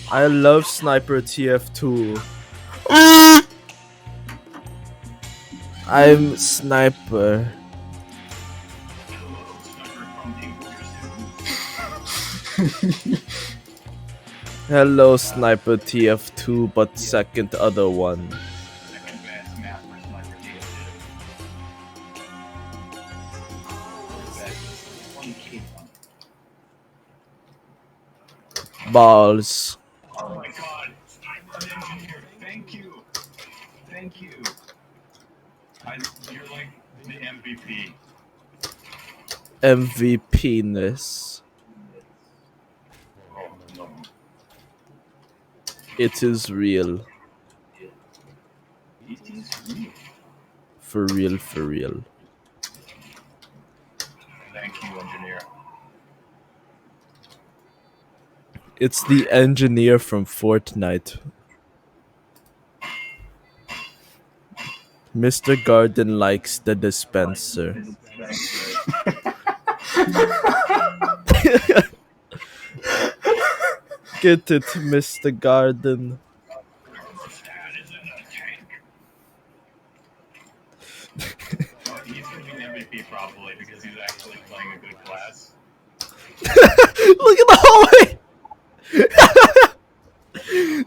I love Sniper TF2. I'm Sniper. Hello, Sniper TF2, but second other one. Balls. Oh my god, Sniper Engineer, thank you. Thank you. You're like the MVP. MVP-ness. Oh no. It is real. It is real. For real, for real. Thank you, Engineer. It's the engineer from Fortnite. Mr. Garden likes the dispenser. Get it, Mr. Garden. That isn't a tank. He's gonna be an MVP probably because he's actually playing a good class. Look at the hallway!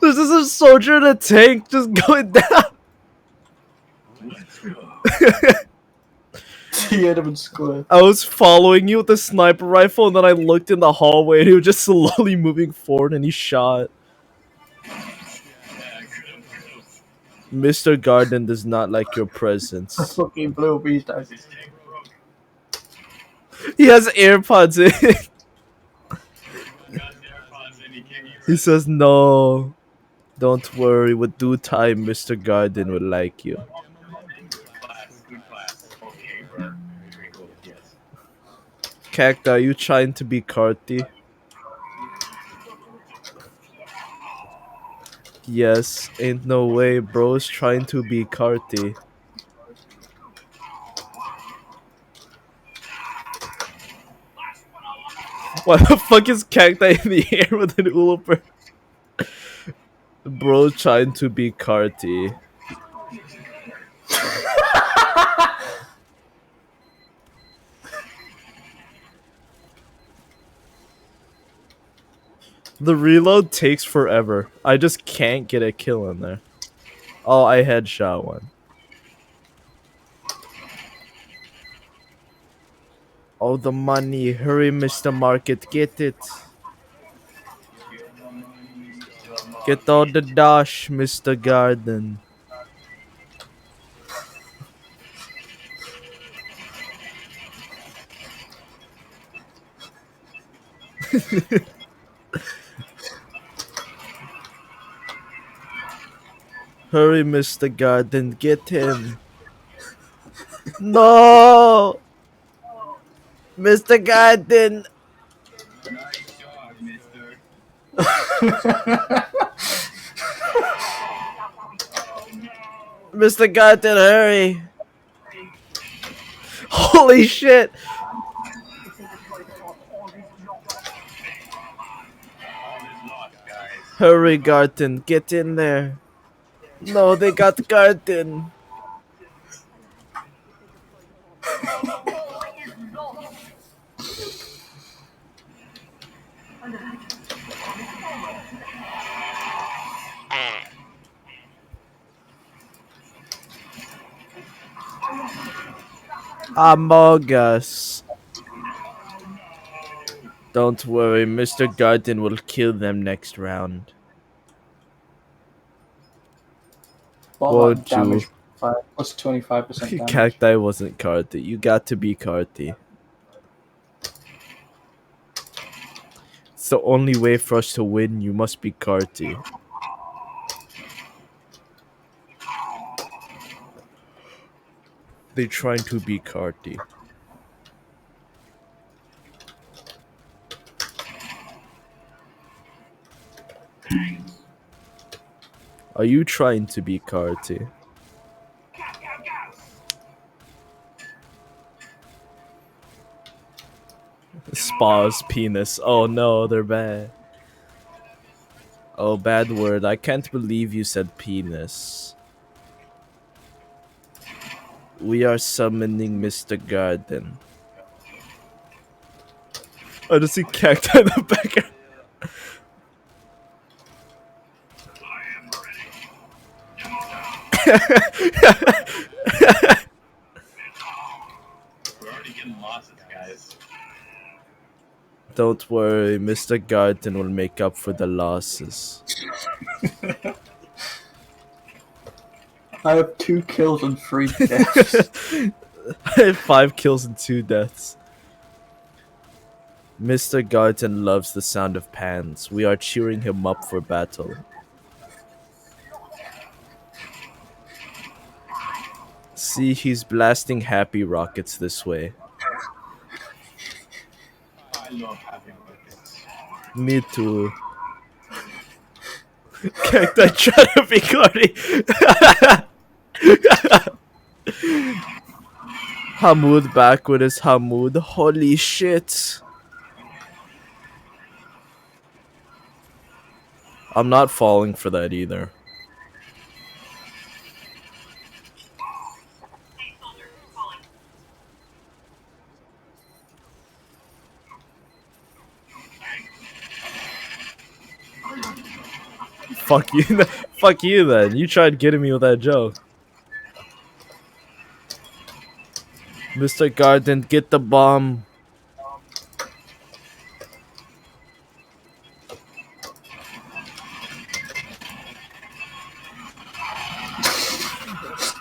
There's just a soldier in a tank just going down. Let's go. Tiananmen Square. I was following you with the sniper rifle, and then I looked in the hallway, and he was just slowly moving forward, and he shot. Yeah, could've. Mr. Garden does not like your presence. Fucking blue beast. His tank broke. He has AirPods in. He got his AirPods and he can't hear He it. says, "No, don't worry. With due time, Mr. Garden will like you." Good class, good class. Okay, bro. Very cool, yes. Cacti, are you trying to be Carti? Yes, ain't no way, bro's trying to be Carti. Why the fuck is Cacti in the air with an Uliper? Bro trying to be Carti. The reload takes forever. I just can't get a kill in there. Oh, I headshot one. Oh, the money. Hurry, Mr. Market. Get it. Get all the dash, Mr. Garden. Hurry, Mr. Garden. Get him. No! Mr. Garden! Nice shot, mister. Mr. Garden, hurry! Holy shit! All is lost, guys. Hurry, Garden. Get in there. No, they got Garden. Among Us. Don't worry, Mr. Garden will kill them next round. Won't Won't you? damage plus 25% damage. Cacti wasn't Carti. You got to be Carti. It's the only way for us to win. You must be Carti. They're trying to be Carti. Are you trying to be Carti? Spa's penis. Oh no, they're bad. Oh, bad word. I can't believe you said penis. We are summoning Mr. Garden. I just see cacti in the background. We're already getting losses, guys. Don't worry, Mr. Garden will make up for the losses. I have 2 kills and 3 deaths. I have 5 kills and 2 deaths. Mr. Garden loves the sound of pans. We are cheering him up for battle. See, he's blasting happy rockets this way. I love having buckets. Me too. Cacti try to be Cardi. Hamoud back with his Hamoud. Holy shit. I'm not falling for that either. Fuck you. Fuck you then. You tried getting me with that joke. Mr. Garden, get the bomb.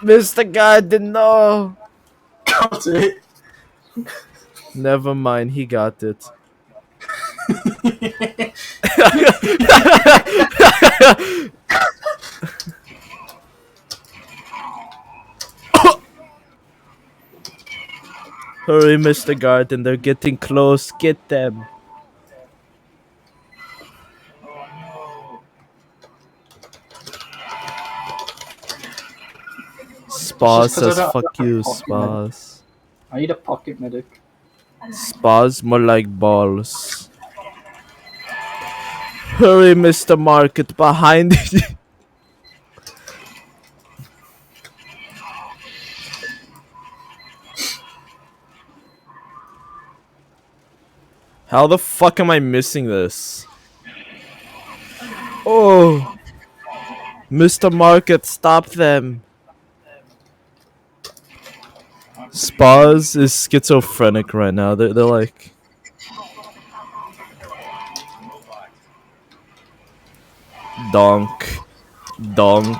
Mr. Garden, no. Got it. Never mind, he got it. Hurry, Mr. Garden, they're getting close. Get them. Oh Spa It's just 'cause I says don't fuck have a you, pocket Spas. I need a pocket medic. Spas more like balls. Hurry, Mr. Market, behind you. How the fuck am I missing this? Oh, Mr. Market, stop them. Spas is schizophrenic right now. They're like, donk, donk,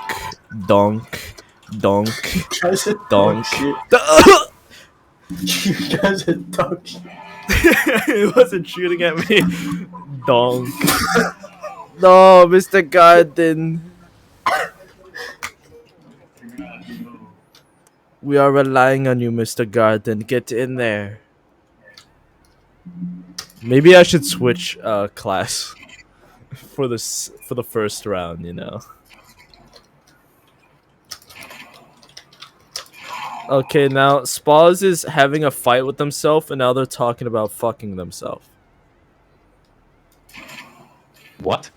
donk, donk, You guys are donk. dog shit. You guys are dog shit. It wasn't shooting at me. Donk. No, Mr. Garden. We are relying on you, Mr. Garden. Get in there. Maybe I should switch class for the first round, you know. Okay, now Spaz is having a fight with himself, and now they're talking about fucking themselves. What?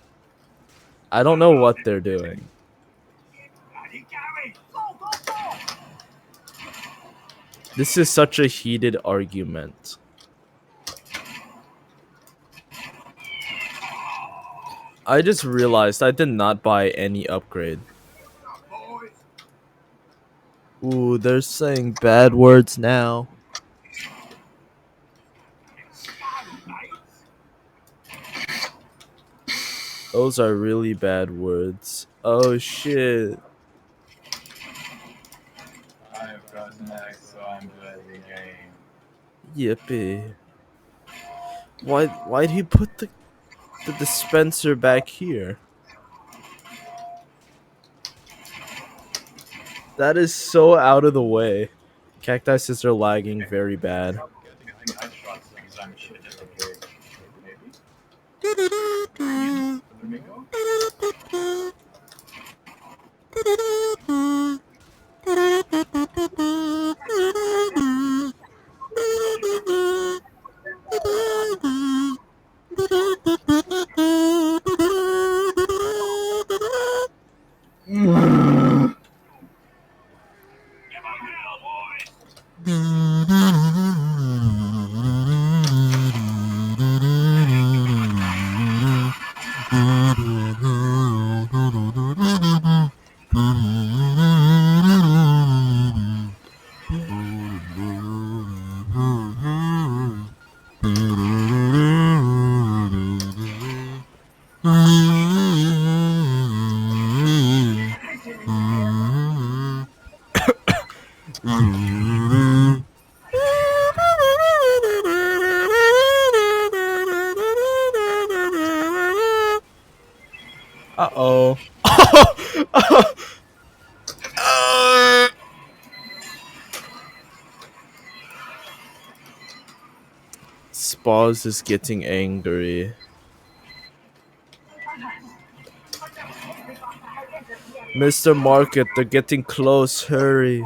I don't know what they're doing. This is such a heated argument. I just realized I did not buy any upgrade. Ooh, they're saying bad words now. Those are really bad words. Oh shit. I've got next, so I'm good at the game. Yippee. Why'd he put the dispenser back here? That is so out of the way. Cacti says they're lagging very bad. I trust things I'm shit at the game. Maybe? Flamingo? Uh-oh. Spaz is getting angry. Mr. Market, they're getting close. Hurry.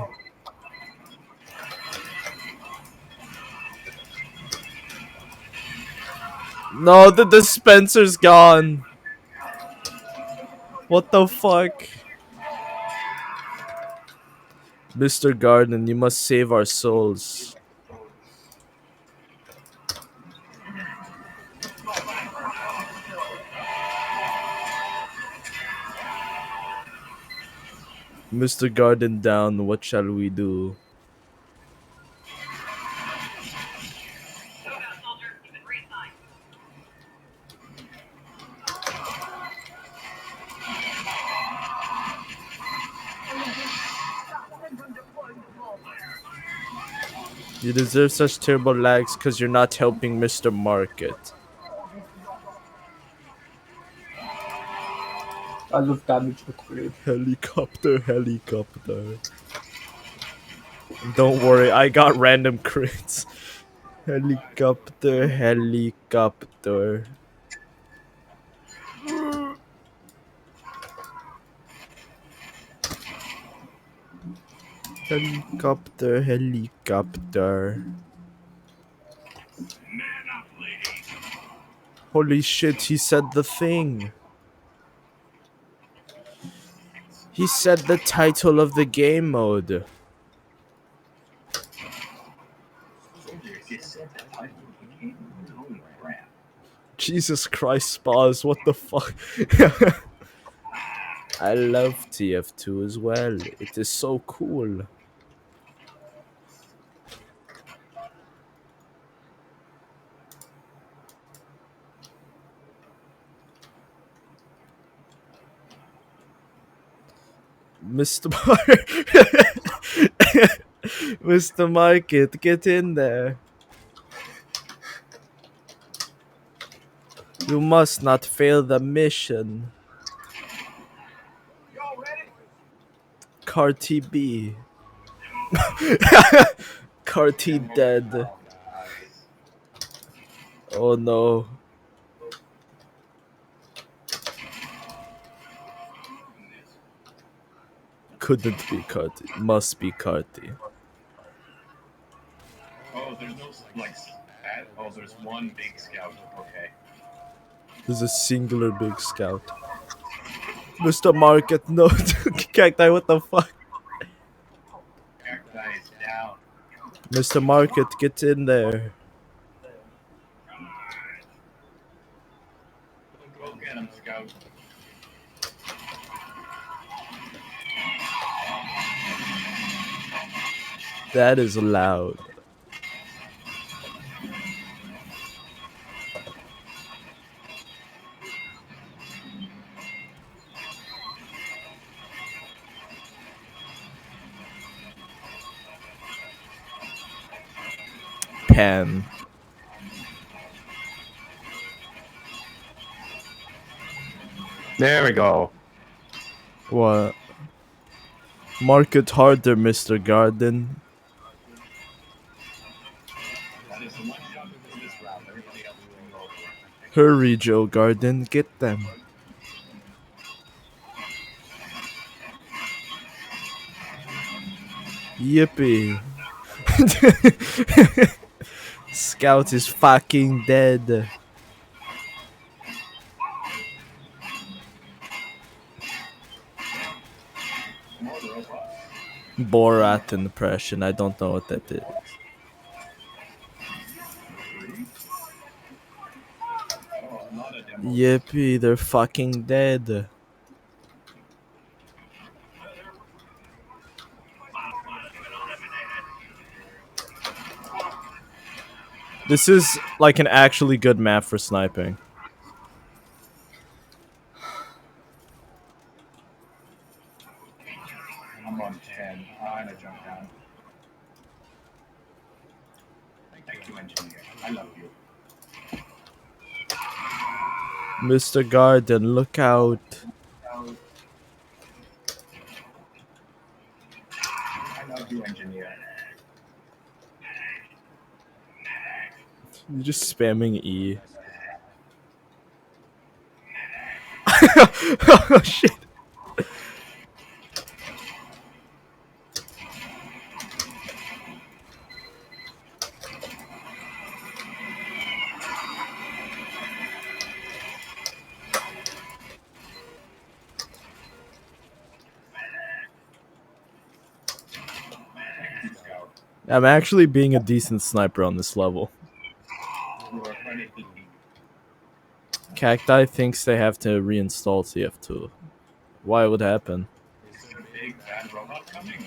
No, the dispenser's gone. What the fuck? Mr. Garden, you must save our souls. Mr. Garden down, what shall we do? You deserve such terrible lags because you're not helping Mr. Market. I love damage upgrade. Helicopter, helicopter. Don't worry, I got random crits. Helicopter, helicopter. Helicopter, helicopter. Holy shit, he said the thing. He said the title of the game mode. Jesus Christ, Spaz, what the fuck? I love TF2 as well. It is so cool. Mr. Mr. Market, get in there. You must not fail the mission. Carti B. Carti dead. Oh no. Couldn't be Carti. Must be Carti. Oh, there's no like. Oh, there's one big scout. Okay. There's a singular big scout. Mr. Market, no. Cacti, what the fuck? Cacti is down. Mr. Market, get in there. Go get him, scout. That is loud. Pan. There we go. What? Market harder, Mr. Garden. That is the one job in this round. Everybody else is going over. Hurry, Joe Garden, get them. Yippee. Scout is fucking dead. Borat impression, I don't know what that is. Yippee, they're fucking dead. This is like an actually good map for sniping. I'm on 10. I'm gonna jump down. Thank you, engineer. I love you. Mr. Garden, look out. Just spamming E. Oh shit. Scout. I'm actually being a decent sniper on this level. You are anything. Cacti thinks they have to reinstall TF2. Why would happen? Is a big bad robot coming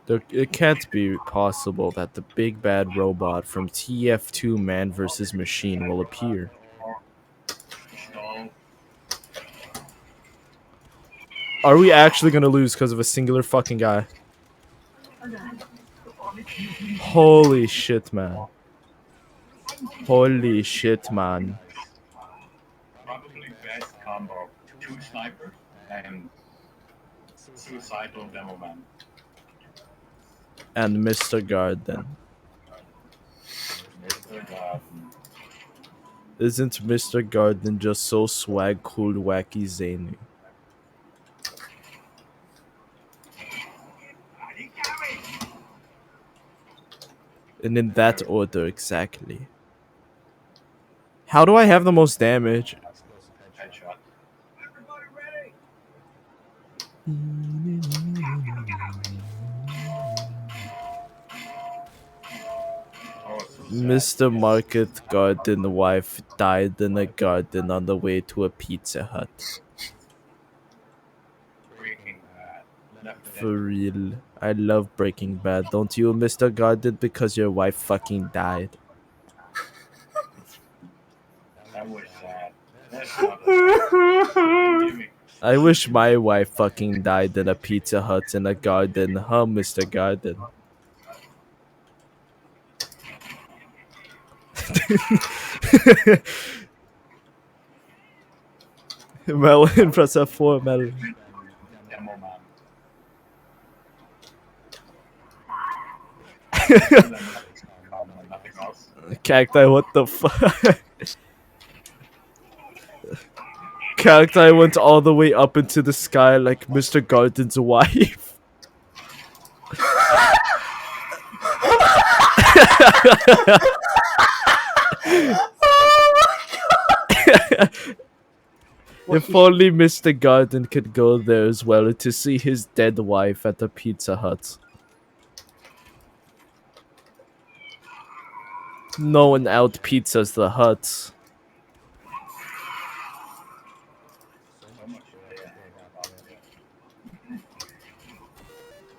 or? It can't be possible that the big bad robot from TF2 Man vs. Machine will appear. No. Are we actually gonna lose because of a singular fucking guy? Holy shit, man. Holy shit, man. Probably best combo. 2 snipers and suicidal demo man. And Mr. Garden. Mr. God. Isn't Mr. Garden just so swag, cool, wacky, zany? And in that order, exactly. How do I have the most damage? Headshot. Oh, so sad. Mr. Market Garden wife died in a garden on the way to a Pizza Hut. Breaking Bad. Left For real. I love Breaking Bad. Don't you, Mr. Garden? Because your wife fucking died. That was sad. That's not a gimmick. I wish my wife fucking died in a Pizza Hut in a garden. Huh, Mr. Garden? Melon, press F4, Melon. Demo man. Nothing else. Cacti, what the fuck? Cacti went all the way up into the sky like Mr. Garden's wife. If only Mr. Garden could go there as well to see his dead wife at the Pizza Hut. No one out pizzas the Hut. So much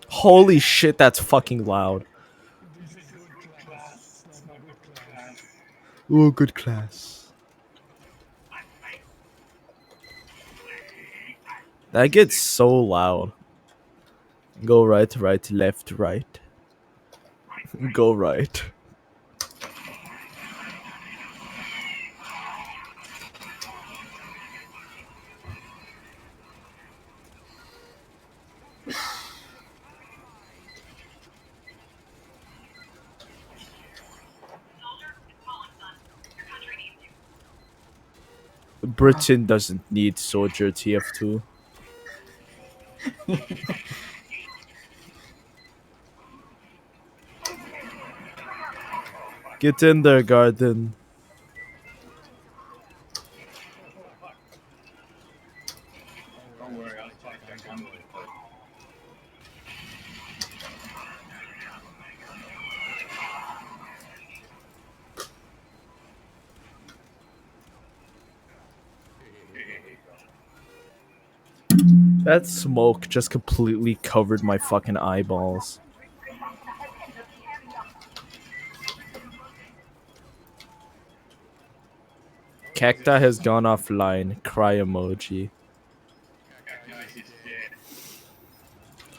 Holy shit, that's fucking loud. Ooh, good class. That gets so loud. Go right, right, left, right. Go right. Britain doesn't need Soldier TF2. Get in there, Garden. Don't worry, I'll fight that gun with it. That smoke just completely covered my fucking eyeballs. Cacti has gone offline. Cry emoji. Guys, he's dead.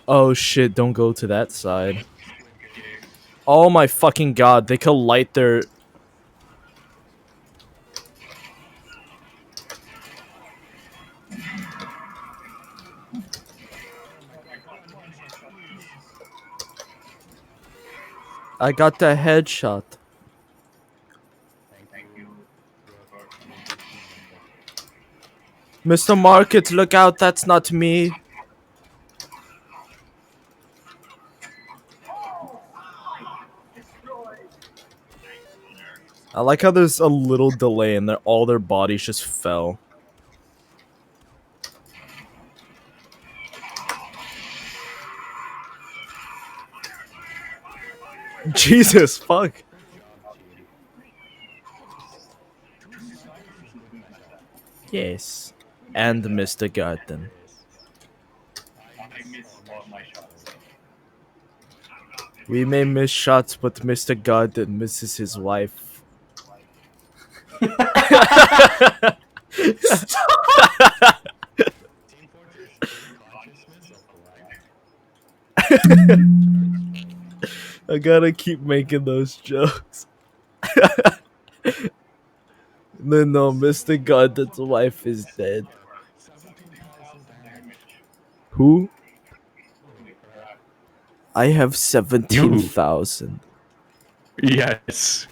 Oh shit, don't go to that side. Oh my fucking god, they could light their... I got the headshot. Mr. Market, look out, that's not me. I like how there's a little delay and all their bodies just fell. Jesus, fuck. Yes. And Mr. Garden. I miss all my shots. We may miss shots, but Mr. Garden misses his wife. I gotta keep making those jokes. No, Mr. Garden's wife is dead. Who? I have 17,000. Yes.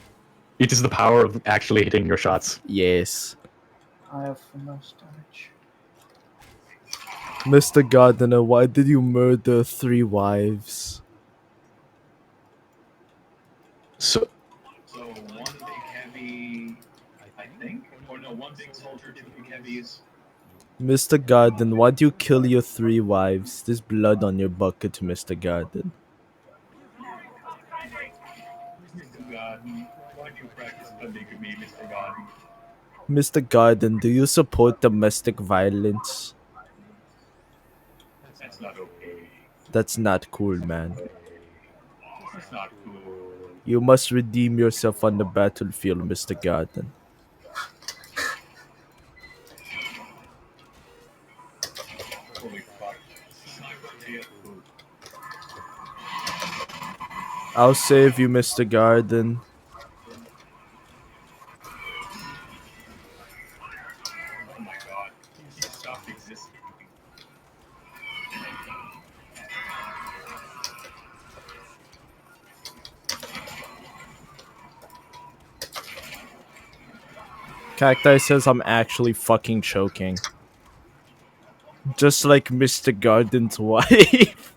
It is the power of actually hitting your shots. Yes. I have the most damage. Mr. Gardener, why did you murder 3 wives? So So one big heavy, I think, or no, one big soldier, 2 big heavies. Mr. Garden, why'd you kill your 3 wives? There's blood on your bucket, Mr. Garden. Mr. Garden, why do you practice polygamy, Mr. Garden? Mr. Garden, do you support domestic violence? That's not okay. That's not cool, man. That's not cool. You must redeem yourself on the battlefield, Mr. Garden. Holy fuck. Sniper TF poop. I'll save you, Mr. Garden. Oh my god. He stopped existing. Cacti says I'm actually fucking choking. Just like Mr. Garden's wife.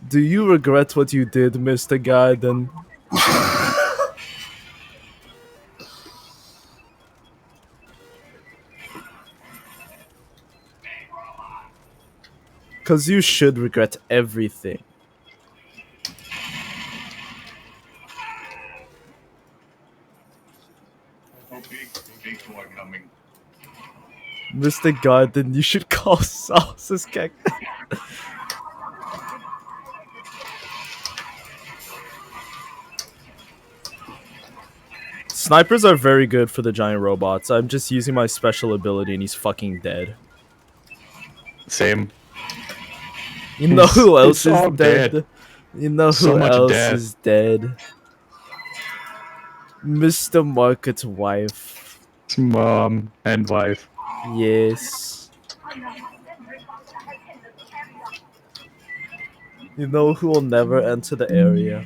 Do you regret what you did, Mr. Garden? Cause you should regret everything. Oh, big boy coming. Mr. Garden, you should call sauces, Cacti. Snipers are very good for the giant robots. I'm just using my special ability and he's fucking dead. same. You know who else It's is all dead? dead. You know So who much else death. is dead? Mr. Market's wife. It's mom and wife. Yes. You know who will never enter the area?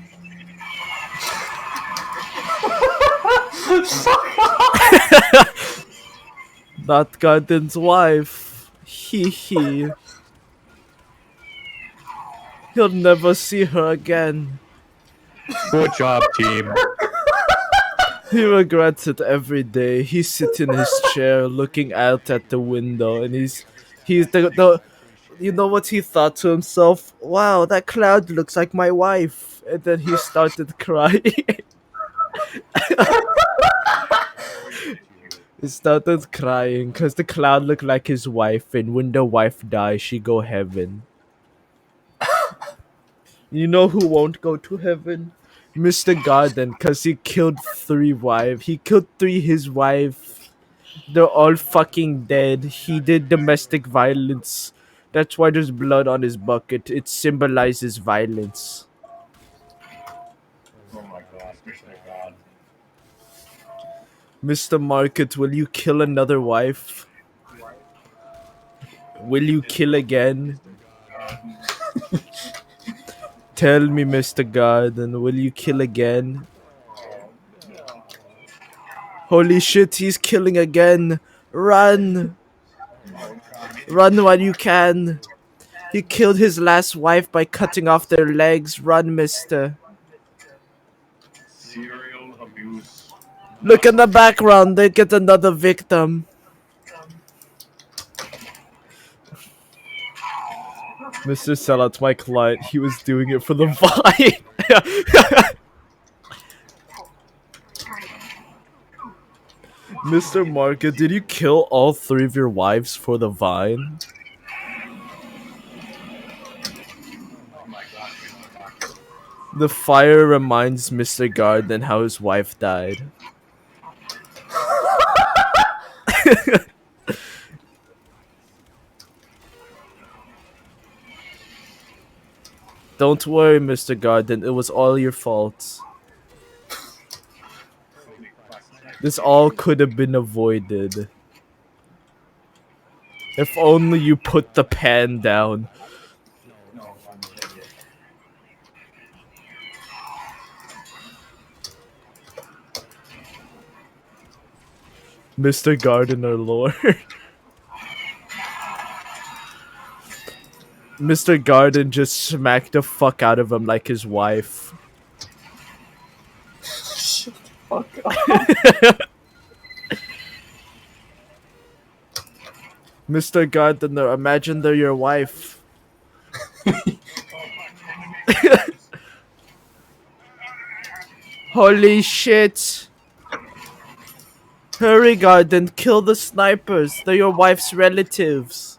Not Garden's wife. Hee hee. He'll never see her again. Good job, team. He regrets it every day. He's sitting in his chair looking out at the window and he's the you know what he thought to himself? Wow, that cloud looks like my wife. And then he started crying. He started crying because the cloud looked like his wife, and when the wife dies, she go heaven. You know who won't go to heaven? Mr. Garden, because he killed 3 wives. He killed 3 his wife. They're all fucking dead. He did domestic violence. That's why there's blood on his bucket. It symbolizes violence. Oh my god, Mr. God. Mr. Market, will you kill another wife? Will you kill again? Tell me, Mr. Garden, will you kill again? Holy shit, he's killing again! Run! Run while you can! He killed his last wife by cutting off their legs. Run, mister. Serial abuse. Look in the background, they get another victim. Mr. Sellout's my client. He was doing it for the vibe. Mr. Market, did you kill all 3 of your wives for the vine? Oh my god, Mr. Market. The fire reminds Mr. Garden how his wife died. Don't worry, Mr. Garden, it was all your fault. This all could have been avoided. If only you put the pan down. No, I'm kidding. Mr. Gardener Lord. Mr. Garden just smacked the fuck out of him like his wife. Shut the fuck up. Mr. Gardener, imagine they're your wife. Holy shit. Hurry, Garden, kill the snipers. They're your wife's relatives.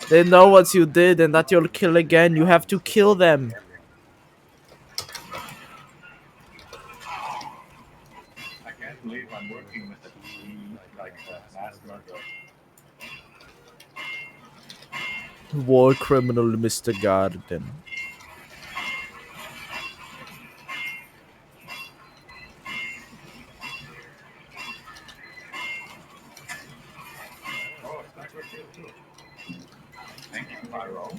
They know what you did and that you'll kill again. You have to kill them. I can't believe I'm working with mass murder. War criminal, Mr. Garden. Oh, it's not good too. Thank you, Pyro.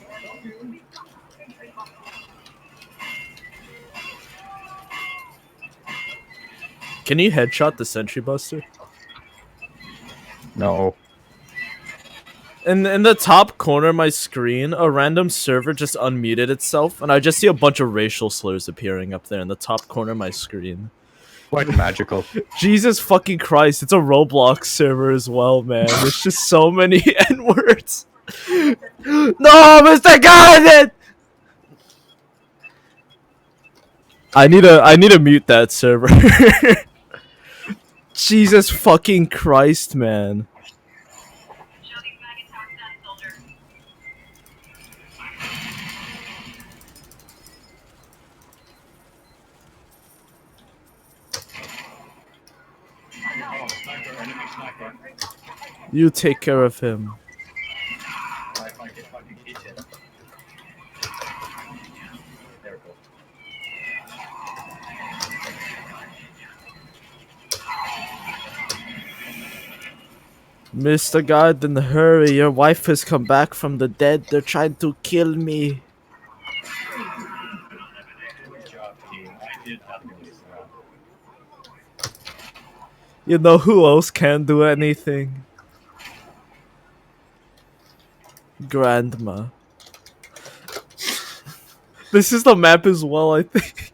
Can you headshot the sentry buster? No. In the top corner of my screen, a random server just unmuted itself, and I just see a bunch of racial slurs appearing up there in the top corner of my screen. Quite magical. Jesus fucking Christ, it's a Roblox server as well, man. There's just so many N-words. No, Mr. Garden! I need to mute that server. Jesus fucking Christ, man. Oh, sniper, enemy sniper. You take care of him. If I get fucking hit him. There we go. Mr. Garden, hurry. Your wife has come back from the dead. They're trying to kill me. Good job, team. I did nothing this round. You know who else can do anything? Grandma. This is the map as well, I think.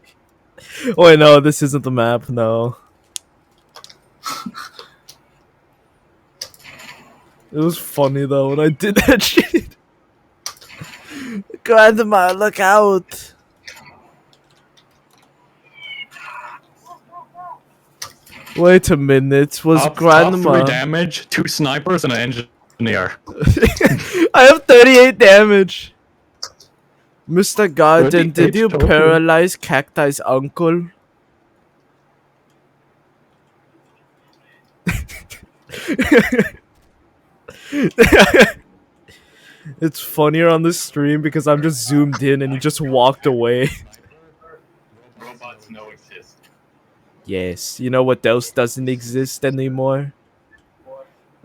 Oh, wait, no, this isn't the map, no. It was funny though when I did that shit. Grandma, look out! Wait a minute, was Top 3 Grandma... damage, 2 snipers, and an engineer. I have 38 damage! Mr. Garden, 38 did you total. paralyze Cacti's uncle? It's funnier on this stream because I'm just zoomed in and he just walked away. Robots no exist. Yes, you know what else doesn't exist anymore?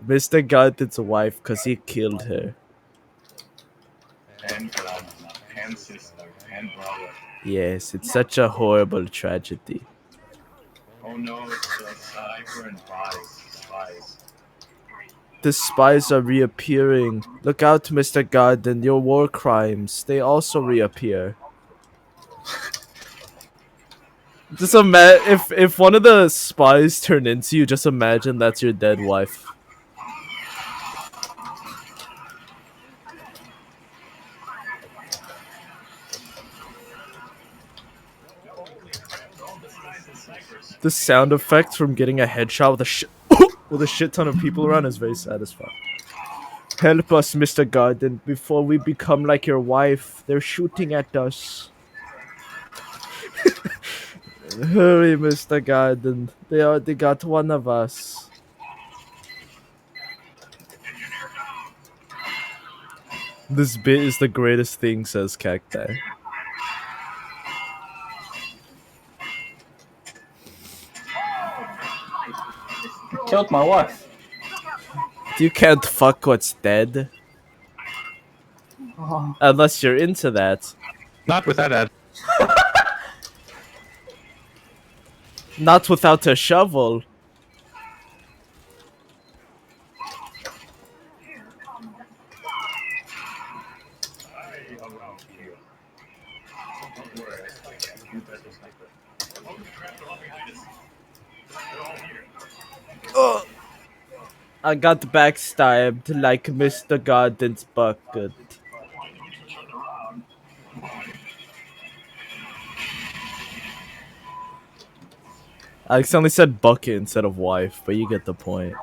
Mr. Garden's wife because he killed her. And grandma, and sister, and brother. Yes, it's such a horrible tragedy. Oh no, it's the sniper and spies. The spies are reappearing. Look out, Mr. Garden, your war crimes. They also reappear. Just imagine if one of the spies turn into you, just imagine that's your dead wife. The sound effect from getting a headshot with with a shit ton of people around is very satisfying. Help us, Mr. Garden, before we become like your wife. They're shooting at us. Hurry, Mr. Garden. They got one of us. This bit is the greatest thing, says Cacti. Killed my wife. You can't fuck what's dead. Oh. Unless you're into that. Not with that. Not without a shovel. Ugh. I got backstabbed like Mr. Garden's bucket. I accidentally said bucket instead of wife, but you get the point.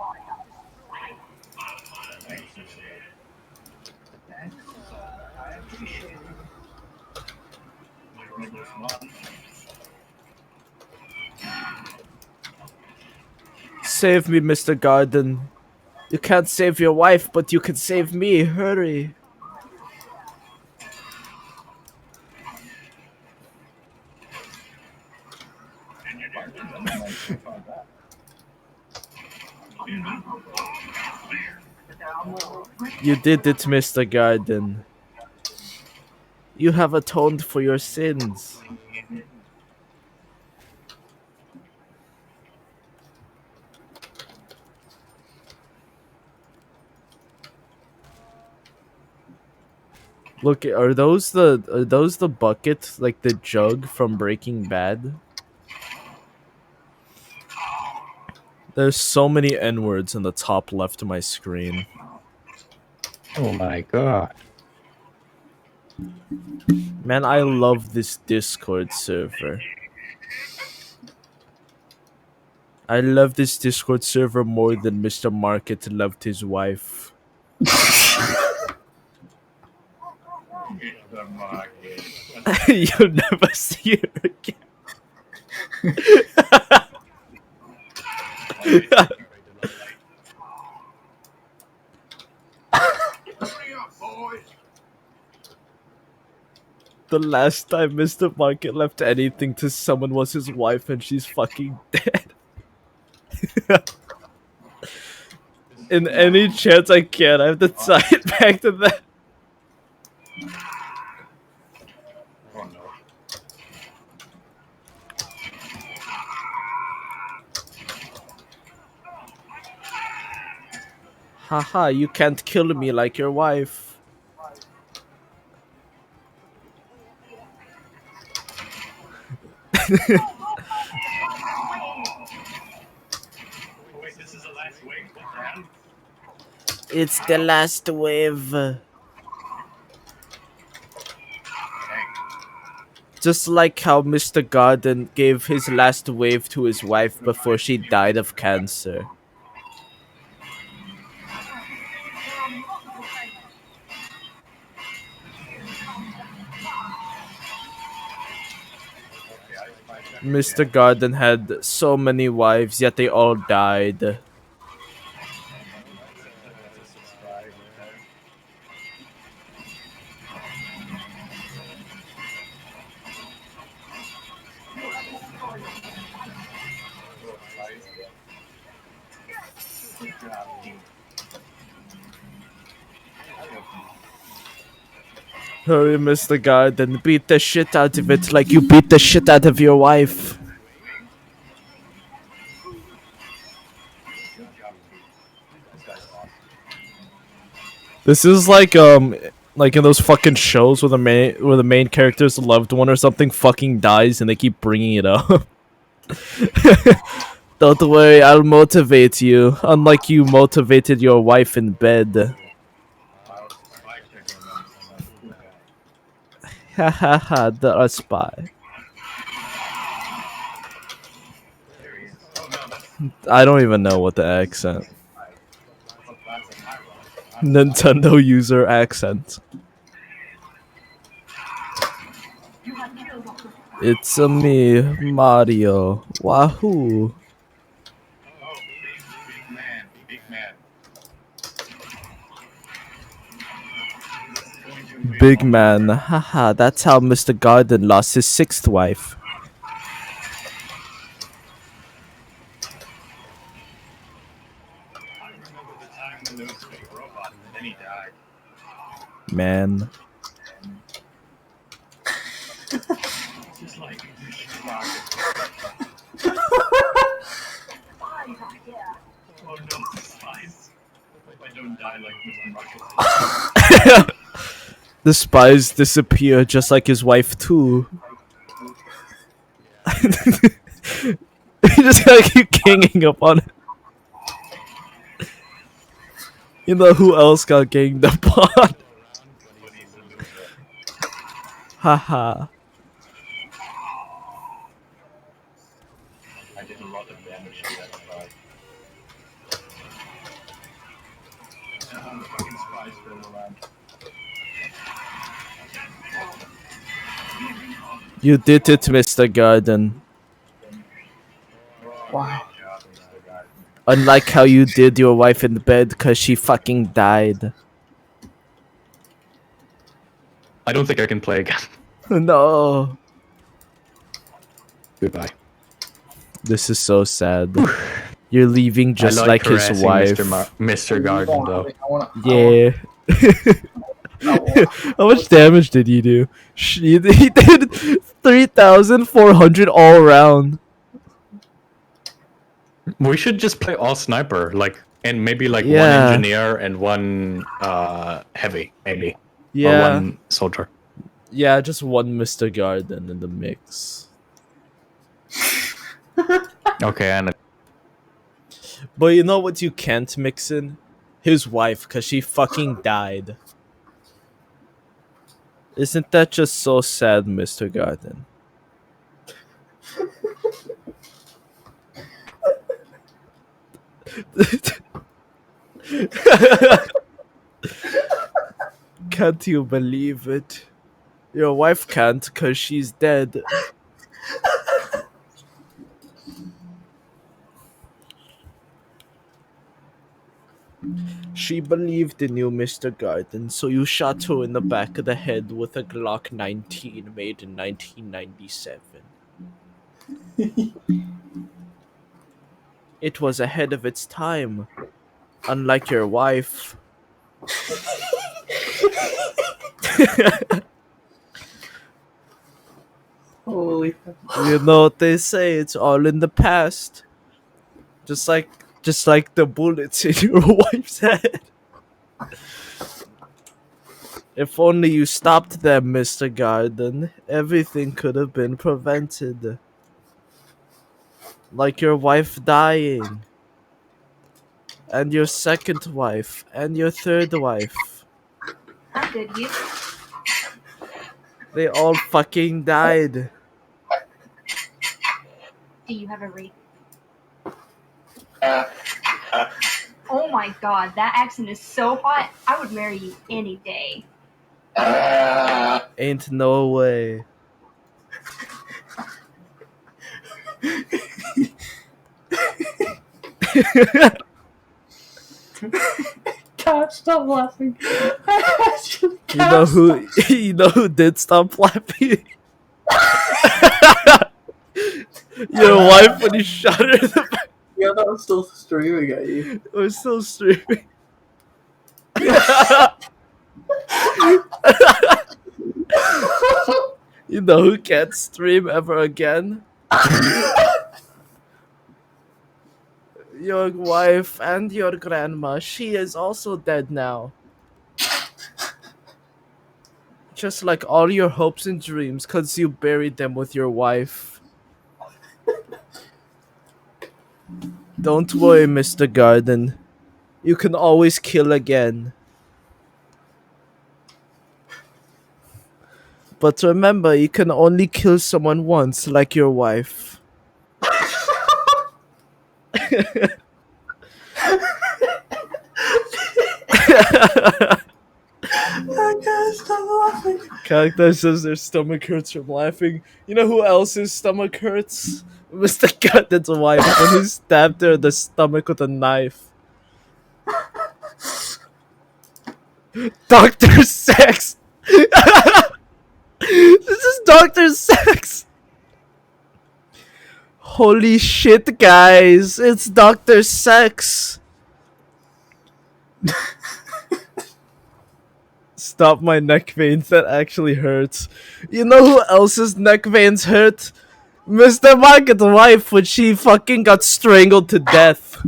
Save me, Mr. Garden. You can't save your wife, but you can save me. Hurry. You did it, Mr. Garden. You have atoned for your sins. Look, are those the buckets, like the jug from Breaking Bad? There's so many N-words in the top left of my screen. Oh my god. Man, I love this Discord server. I love this Discord server more than Mr. Market loved his wife. You'll never see her again. The last time Mr. Market left anything to someone was his wife, and she's fucking dead. In any chance I can, I have to tie it back to that. Haha, you can't kill me like your wife. It's the last wave. Just like how Mr. Garden gave his last wave to his wife before she died of cancer. Mr. Garden had so many wives, yet they all died. Hurry, Mr. Garden, beat the shit out of it like you beat the shit out of your wife. This is like in those fucking shows where the main character's loved one or something fucking dies and they keep bringing it up. Don't worry, I'll motivate you, unlike you motivated your wife in bed. Ha ha ha, the spy. I don't even know what the accent. Nintendo user accent. It's a me, Mario. Wahoo! Big man, haha, that's how Mr. Garden lost his sixth wife. Man. The spies disappear just like his wife too. You just gotta keep ganging up on it. You know who else got ganged up on? Haha. I did a lot of damage to that guy. The fucking spy's still around. You did it, Mr. Garden. Wow. Unlike how you did your wife in bed cause she fucking died. I don't think I can play again. No. Goodbye. This is so sad. You're leaving just I like his caressing wife. Mr. Garden, though. Yeah. How much damage did he do? He did 3,400 all around. We should just play all sniper, and maybe one Yeah. engineer and one heavy, maybe. Or Yeah. one soldier. Yeah, just one Mr. Garden in the mix. Okay, and But you know what you can't mix in? His wife, cause she fucking died. Isn't that just so sad, Mr. Garden? Can't you believe it? Your wife can't cause she's dead. She believed in you, Mr. Garden, so you shot her in the back of the head with a Glock 19 made in 1997. It was ahead of its time, unlike your wife. Holy. You know what they say, it's all in the past. Just like the bullets in your wife's head. If only you stopped them, Mr. Garden, everything could have been prevented. Like your wife dying. And your second wife. And your third wife. I'm good, you? They all fucking died. Do you have a rate? Oh my god, that accent is so hot. I would marry you any day. Ain't no way. God, stop laughing. You know who did stop laughing? Your wife when you shot her in the back. Yeah, that was still streaming at you. It was still streaming. You know who can't stream ever again? Your wife and your grandma. She is also dead now. Just like all your hopes and dreams, cause you buried them with your wife. Don't worry, Mr. Garden. You can always kill again. But remember, you can only kill someone once, like your wife. I can't stop laughing. Cacti says their stomach hurts from laughing. You know who else's stomach hurts? Mr. Garden's wife when he stabbed her in the stomach with a knife. Dr. Sex! This is Dr. Sex! Holy shit, guys! It's Dr. Sex! Stop my neck veins, that actually hurts. You know who else's neck veins hurt? Mr. Market's wife when she fucking got strangled to death.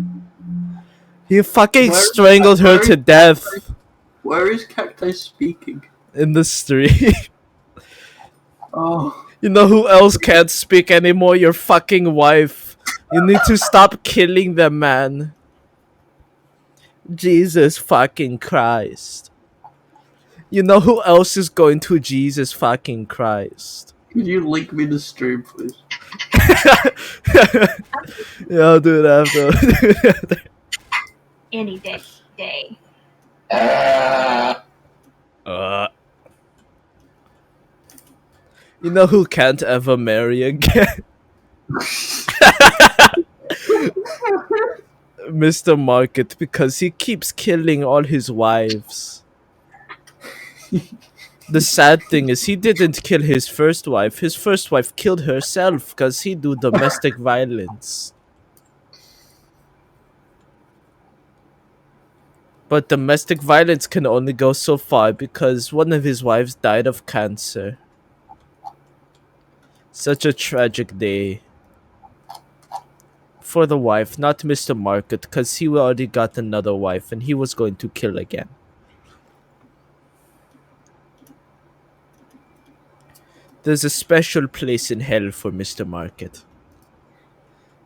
He fucking strangled her to death Where is Cacti speaking? in the street. Oh, You know who else can't speak anymore? Your fucking wife. You need to stop killing them, man. Jesus fucking Christ. You know who else is going to Jesus fucking Christ? could you link me the stream, please? Yeah, I'll do it after. Any day. You know who can't ever marry again? Mr. Market, because he keeps killing all his wives. The sad thing is he didn't kill his first wife. His first wife killed herself because he do domestic violence. But domestic violence can only go so far because one of his wives died of cancer. Such a tragic day. For the wife, not Mr. Market, because he already got another wife and he was going to kill again. There's a special place in hell for Mr. Market.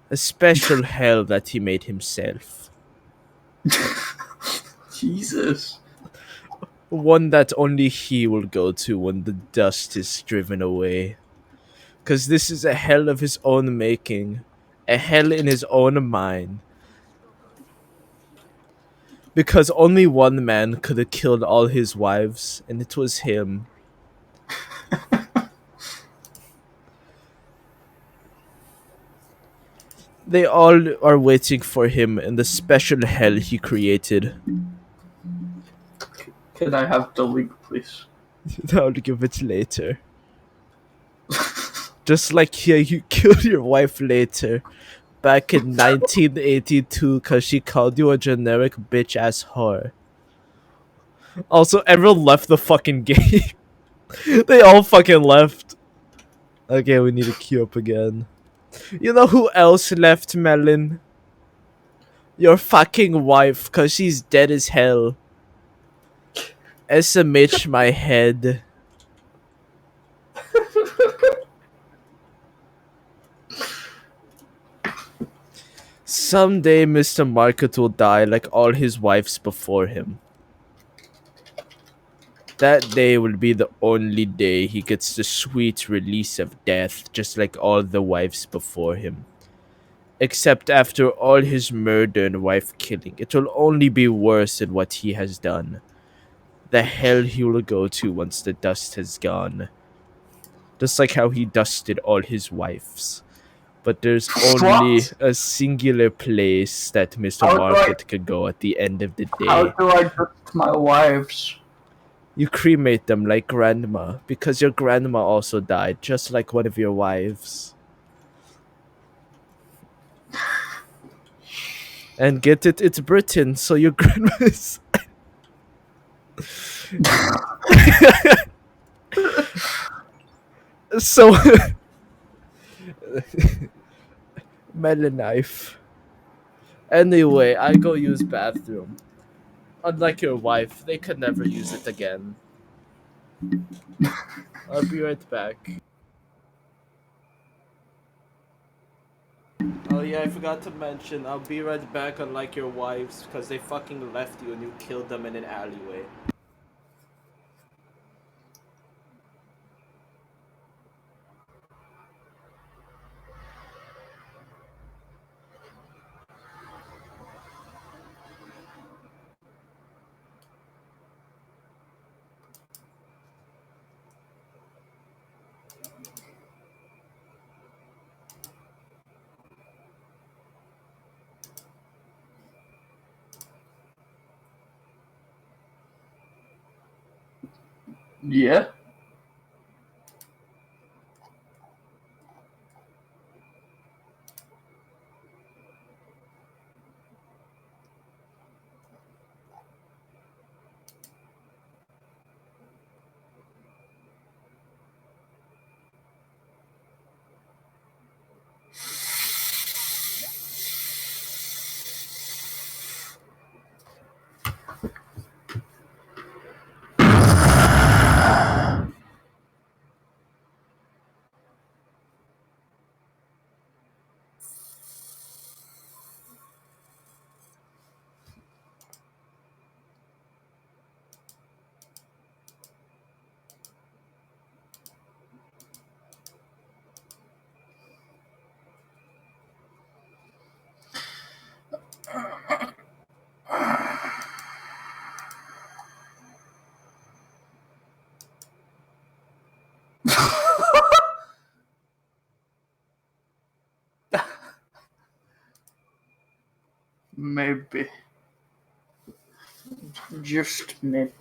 A special hell that he made himself. Jesus. One that only he will go to when the dust is driven away. Because this is a hell of his own making. A hell in his own mind. Because only one man could have killed all his wives, and it was him. They all are waiting for him in the special hell he created. Can I have the link, please? I'll give it later. Just like here, you killed your wife later. Back in 1982 because she called you a generic bitch-ass whore. Also, everyone left the fucking game. They all fucking left. Okay, we need to queue up again. You know who else left, Melon? Your fucking wife, because she's dead as hell. SMH my head. Someday Mr. Market will die like all his wives before him. That day will be the only day he gets the sweet release of death, just like all the wives before him. Except after all his murder and wife killing, it will only be worse than what he has done. The hell he will go to once the dust has gone. Just like how he dusted all his wives. But there's only a singular place that Mr. Market could go at the end of the How day. do I dust my wives? You cremate them like grandma, because your grandma also died, just like one of your wives. And get it, it's Britain, so your grandma is... So, meta knife. Anyway, I go use bathroom. Unlike your wife, they could never use it again. I'll be right back. Oh yeah, I forgot to mention, I'll be right back unlike your wives, because they fucking left you and you killed them in an alleyway. Yeah. Maybe. Just maybe.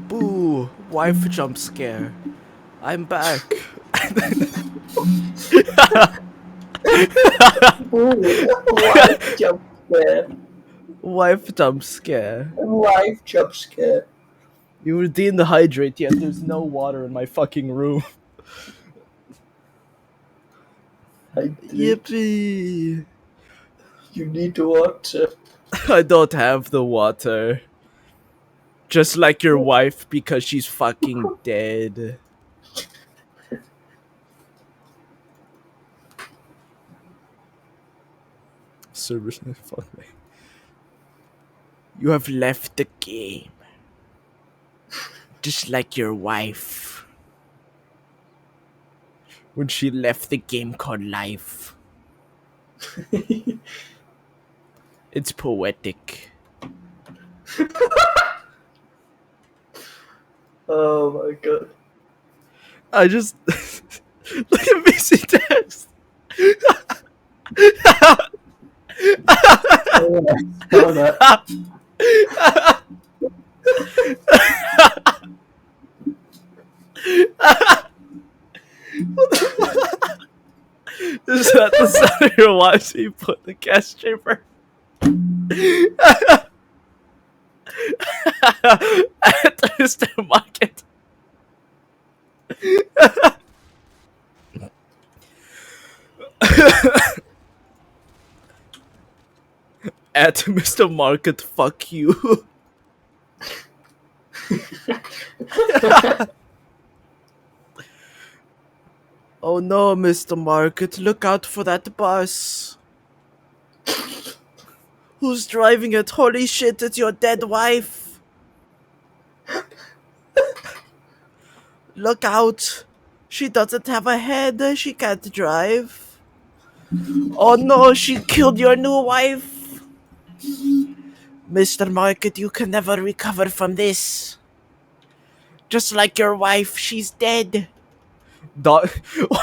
Boo! Wife jump scare. I'm back. Life jump scare. Wife jump scare. Life jump scare. You were dehydrate, yet there's no water in my fucking room. I do. Yippee! You need water. I don't have the water. Just like your wife, because she's fucking dead. Service, fuck me. You have left the game. Just like your wife. When she left the game called life. It's poetic. Oh my god. I just look at Macy text. Oh, I saw that. Is that the sound of your wife? So you put the gas chamber at the market. At Mr. Market, fuck you. Oh no, Mr. Market, look out for that bus. Who's driving it? Holy shit, it's your dead wife. Look out. She doesn't have a head. She can't drive. Oh no, she killed your new wife. Mr. Market, you can never recover from this. Just like your wife, she's dead. Why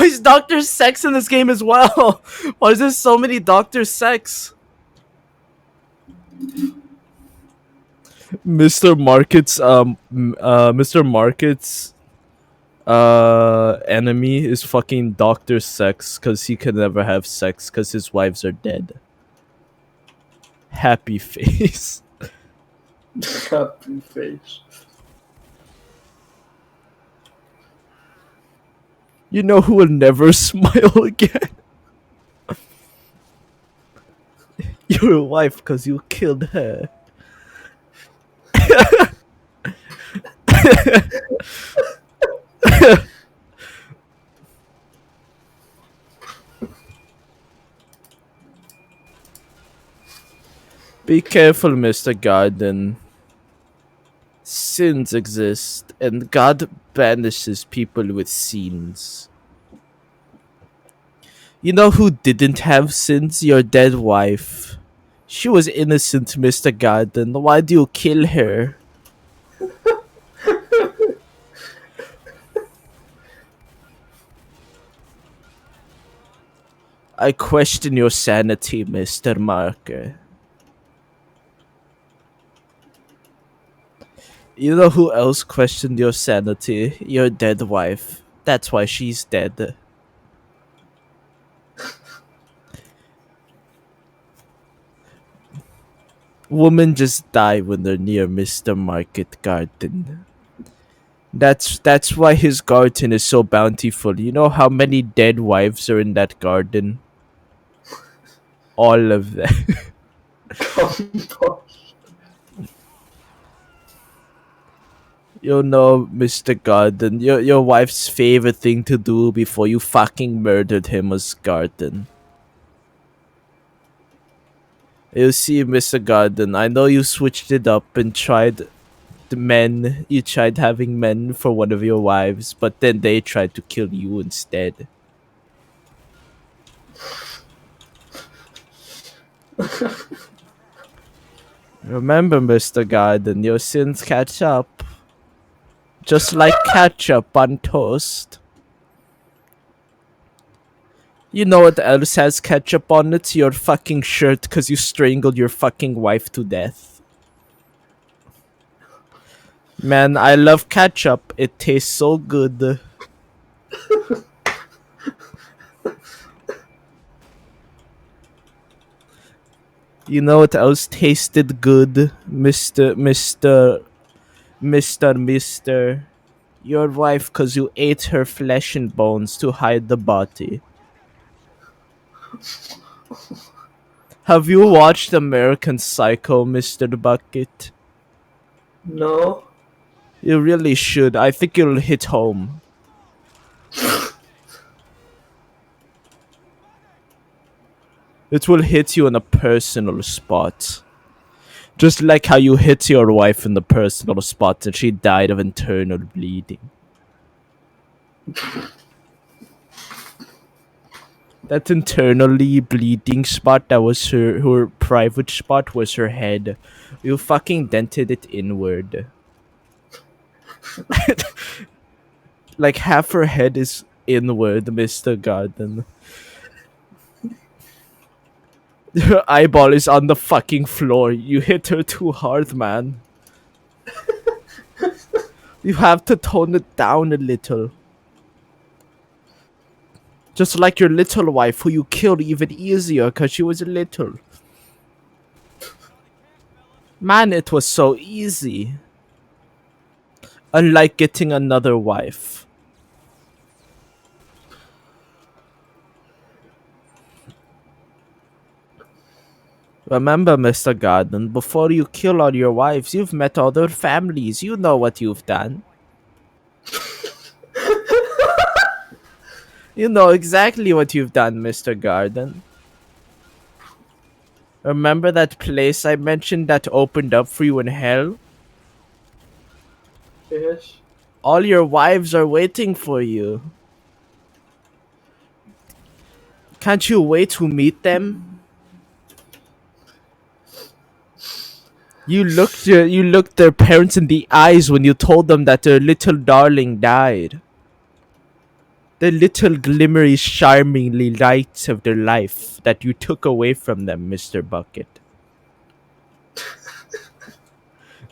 is Dr. Sex in this game as well? Why is there so many Dr. Sex? Mr. Market's Enemy is fucking Doctor Sex because he can never have sex because his wives are dead. Happy face. Happy face. You know who will never smile again? Your wife because you killed her. Be careful, Mr. Garden. Sins exist, and God banishes people with sins. You know who didn't have sins? Your dead wife. She was innocent, Mr. Garden. Why do you kill her? I question your sanity, Mr. Marker. You know who else questioned your sanity? Your dead wife. That's why she's dead. Women just die when they're near Mr. Market Garden. That's why his garden is so bountiful. You know how many dead wives are in that garden? All of them. You know, Mr. Garden, your wife's favorite thing to do before you fucking murdered him was garden. You see, Mr. Garden, I know you switched it up and tried the men. You tried having men for one of your wives, but then they tried to kill you instead. Remember, Mr. Garden, your sins catch up. Just like ketchup on toast. You know what else has ketchup on it? Your fucking shirt because you strangled your fucking wife to death. Man, I love ketchup. It tastes so good. You know what else tasted good, Mister? Your wife, cause you ate her flesh and bones to hide the body. Have you watched American Psycho, Mr. Bucket? No. You really should. I think it'll hit home. It will hit you in a personal spot. Just like how you hit your wife in the personal spot and she died of internal bleeding. That internally bleeding spot, that was her private spot, was her head. You fucking dented it inward. Like half her head is inward, Mr. Garden. Her eyeball is on the fucking floor. You hit her too hard, man. You have to tone it down a little. Just like your little wife, who you killed even easier because she was little. Man, it was so easy. Unlike getting another wife. Remember, Mr. Garden, before you kill all your wives, you've met other families. You know what you've done. You know exactly what you've done, Mr. Garden. Remember that place I mentioned that opened up for you in hell? Yes. All your wives are waiting for you. Can't you wait to meet them? You looked their parents in the eyes when you told them that their little darling died. The little glimmery, charmingly lights of their life that you took away from them, Mr. Bucket.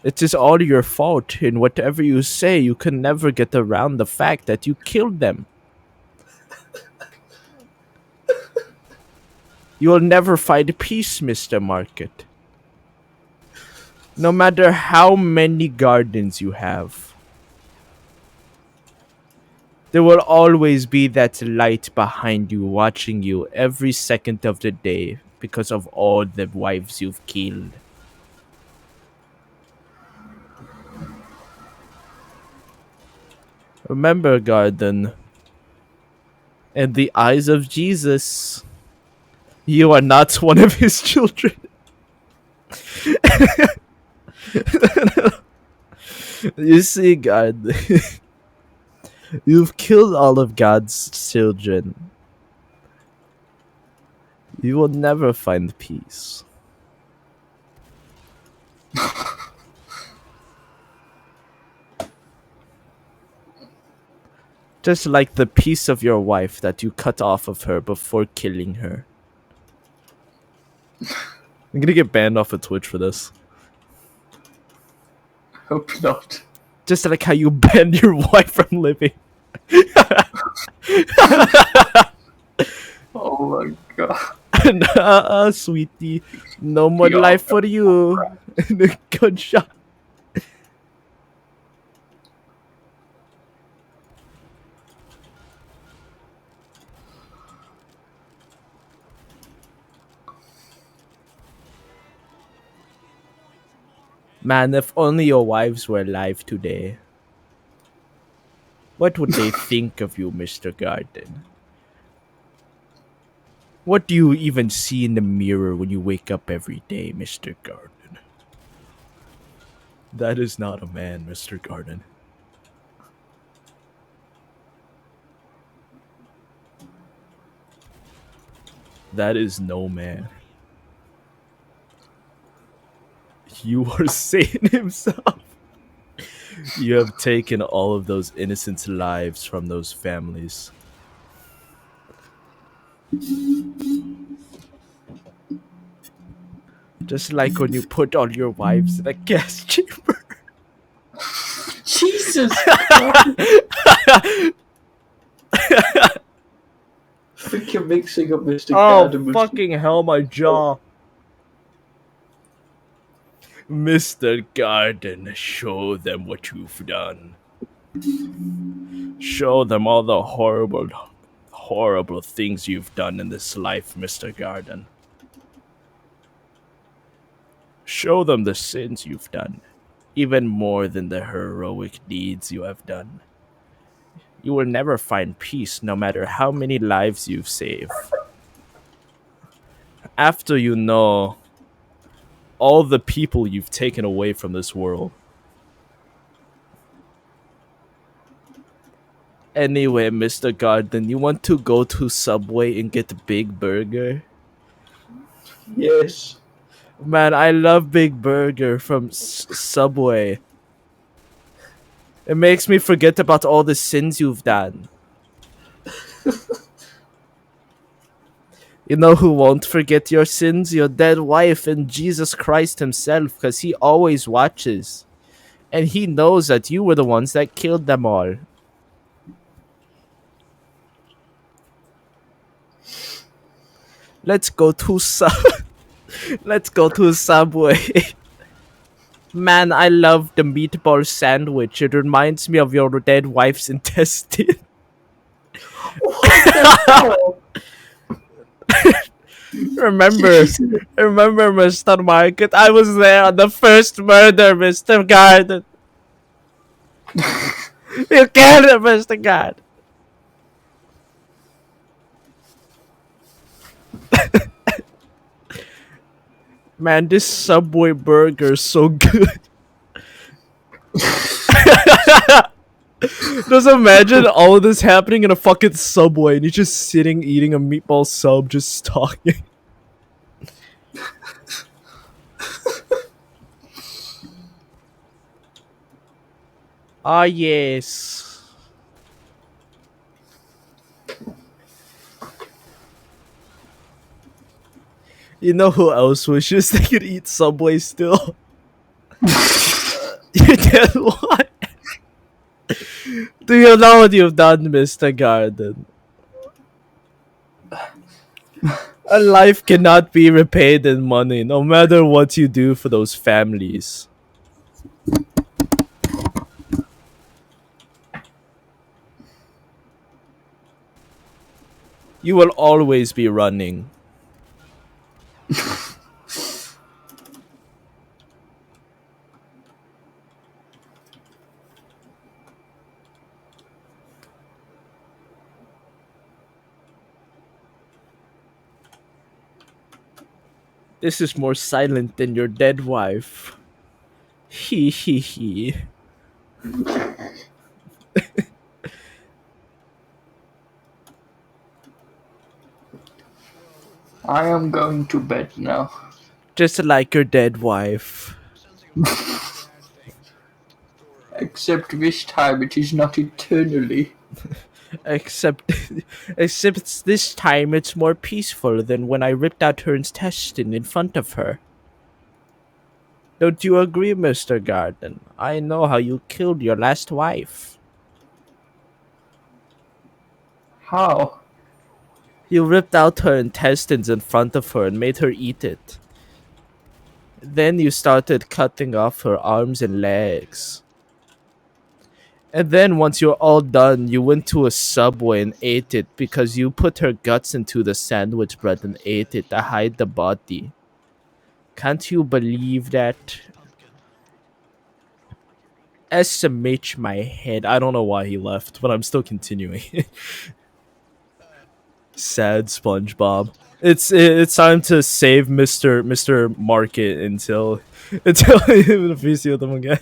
It is all your fault, and whatever you say, you can never get around the fact that you killed them. You will never find peace, Mr. Market. No matter how many gardens you have, there will always be that light behind you watching you every second of the day because of all the wives you've killed. Remember, Garden, in the eyes of Jesus, you are not one of his children. You see, God, you've killed all of God's children. You will never find peace. Just like the piece of your wife that you cut off of her before killing her. I'm gonna get banned off of Twitch for this. Hope not. Just like how you banned your wife from living. Oh my god. Nah, sweetie. No more Yo, life for you. Gunshot. Man, if only your wives were alive today. What would they think of you, Mr. Garden? What do you even see in the mirror when you wake up every day, Mr. Garden? That is not a man, Mr. Garden. That is no man. You are Satan himself. You have taken all of those innocent lives from those families. Just like when you put all your wives in a gas chamber. Jesus! I think you're mixing up Mr. Garden with Fucking hell, my jaw. Mr. Garden, show them what you've done. Show them all the horrible, horrible things you've done in this life, Mr. Garden. Show them the sins you've done, even more than the heroic deeds you have done. You will never find peace no matter how many lives you've saved. After you know all the people you've taken away from this world. Anyway, Mr. Garden, you want to go to Subway and get a Big Burger? Yes. Man, I love Big Burger from Subway. It makes me forget about all the sins you've done. You know who won't forget your sins? Your dead wife and Jesus Christ himself, because he always watches. And he knows that you were the ones that killed them all. Let's go to Let's go to Subway. Man, I love the meatball sandwich. It reminds me of your dead wife's intestine. Remember, Mr. Market? I was there on the first murder, Mr. Garden. You killed him, Mr. Garden. Man, this Subway burger is so good. Just imagine all of this happening in a fucking Subway and you're just sitting eating a meatball sub just talking. Ah, yes. You know who else wishes they could eat Subway still? You did what? Do you know what you've done, Mr. Garden? A life cannot be repaid in money, no matter what you do for those families. You will always be running. This is more silent than your dead wife. Hee hee hee. I am going to bed now. Just like your dead wife. Except this time it is not eternally. Except, except this time it's more peaceful than when I ripped out her intestine in front of her. Don't you agree, Mr. Garden? I know how you killed your last wife. How? You ripped out her intestines in front of her and made her eat it. Then you started cutting off her arms and legs. And then once you're all done, you went to a Subway and ate it because you put her guts into the sandwich bread and ate it to hide the body. Can't you believe that? SMH my head. I don't know why he left, but I'm still continuing. Sad SpongeBob. It's time to save Mr. Market until we see them again.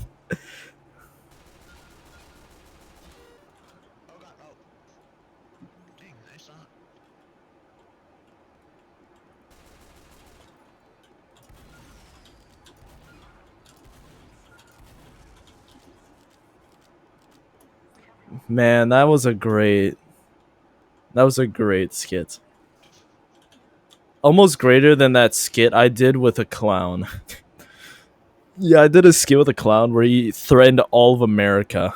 Man, that was a great skit. Almost greater than that skit I did with a clown. Yeah, I did a skit with a clown where he threatened all of America.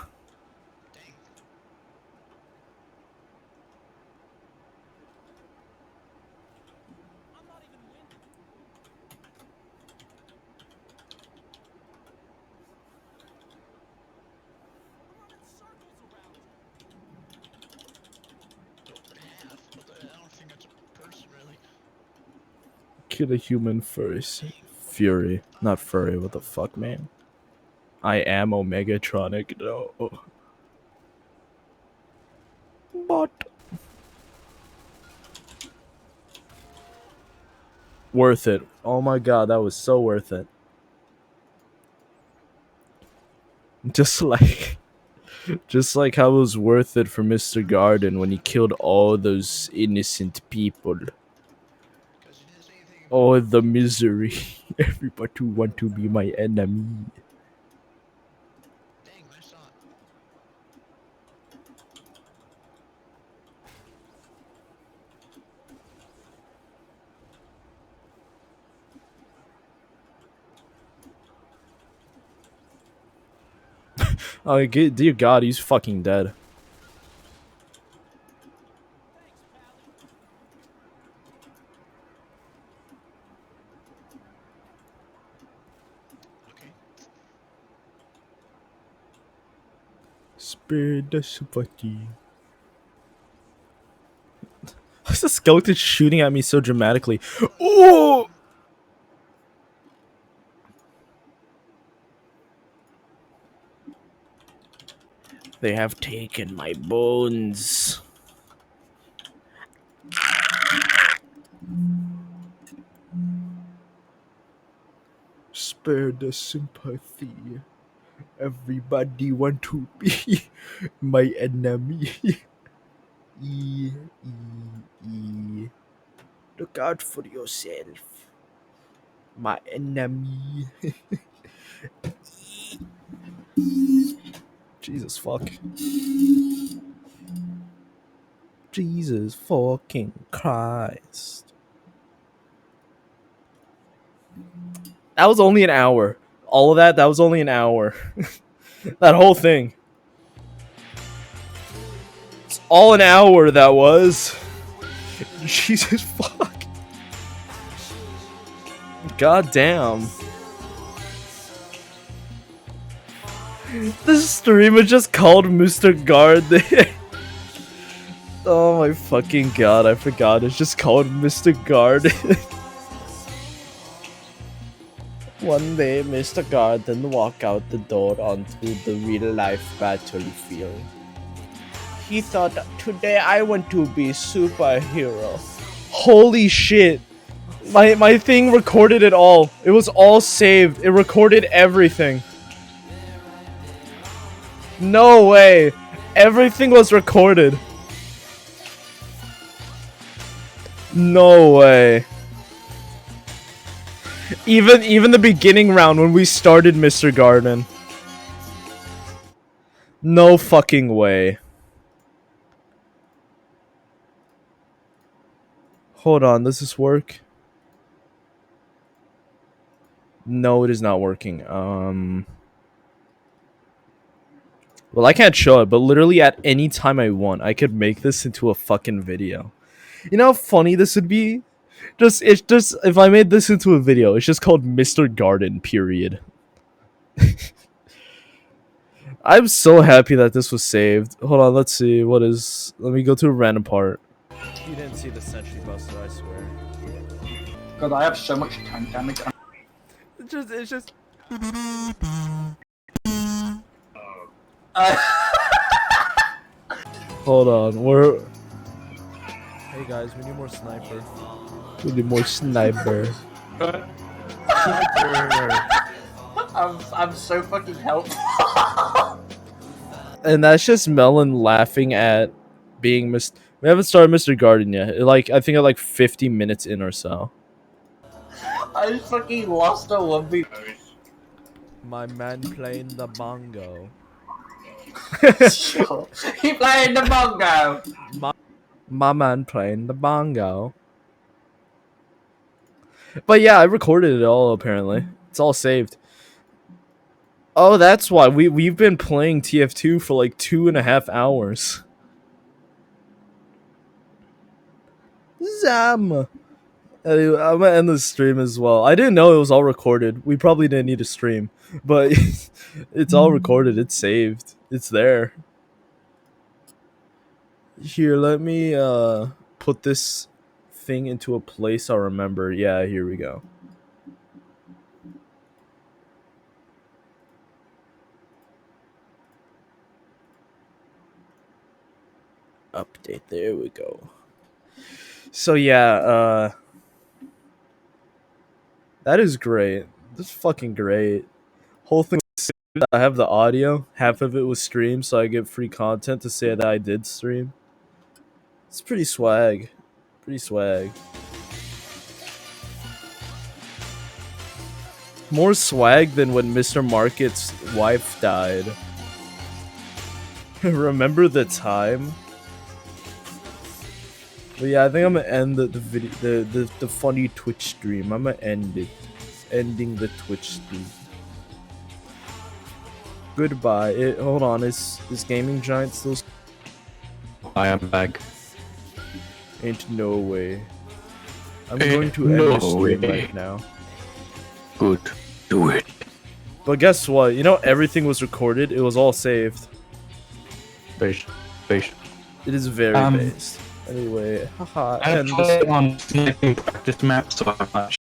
Kill a human first. Fury. Not furry, what the fuck, man? I am Omegatronic, no. But worth it. Oh my god, that was so worth it. Just like just like how it was worth it for Mr. Garden when he killed all those innocent people. Oh, the misery. Everybody want to be my enemy. Oh, dear God, he's fucking dead. Spare the sympathy. Why's the skeleton shooting at me so dramatically? Oh! They have taken my bones. Spare the sympathy. Everybody want to be my enemy. E, e. Look out for yourself. My enemy. Jesus fuck. Jesus fucking Christ. That was only an hour. all of that was only an hour. That whole thing. It's all an hour that was. Jesus fuck. God damn. This streamer just called Mr. Guard. Oh my fucking god, I forgot. It's just called Mr. Guard. One day, Mr. Garden walked out the door onto the real-life battlefield. He thought, today I want to be superhero. Holy shit! My thing recorded it all. It was all saved. It recorded everything. No way! Everything was recorded. No way. Even the beginning round when we started Mr. Garden. No fucking way. Hold on, does this work? No, it is not working. Well, I can't show it, but literally at any time I want, I could make this into a fucking video. You know how funny this would be? It's just if I made this into a video, it's just called Mr. Garden, period. I'm so happy that this was saved. Hold on, let's see. Let me go to a random part. You didn't see the Sentry Buster, I swear. God, I have so much tank damage. It's just. Hold on, Hey guys, we need more sniper. We need more sniper. I'm so fucking helpful. And that's just Melon laughing at being We haven't started Mr. Garden yet. I think at like 50 minutes in or so. I just fucking lost a 1v. My man playing the bongo. Sure. He playing the bongo. My man playing the bongo. But yeah, I recorded it all apparently. It's all saved. Oh, that's why we've been playing TF2 for like 2.5 hours. Zam. Anyway, I'm gonna end the stream as well. I didn't know it was all recorded. We probably didn't need to stream, but it's all recorded. It's saved. It's there. Here, let me put this thing into a place I'll remember. Yeah, here we go. Update. There we go. So yeah, that is great. That's fucking great. Whole thing. I have the audio. Half of it was streamed, so I get free content to say that I did stream. It's pretty swag. Pretty swag. More swag than when Mr. Market's wife died. Remember the time? But yeah, I think I'm gonna end the video, the funny Twitch stream. I'm gonna end it. Ending the Twitch stream. Goodbye. Hold on, is Gaming Giant still? I am back. Ain't no way. I'm going to end the stream right now. Good. Do it. But guess what? You know everything was recorded. It was all saved. Base. It is very based. Anyway, haha. I And play on sniping practice map, so I'm not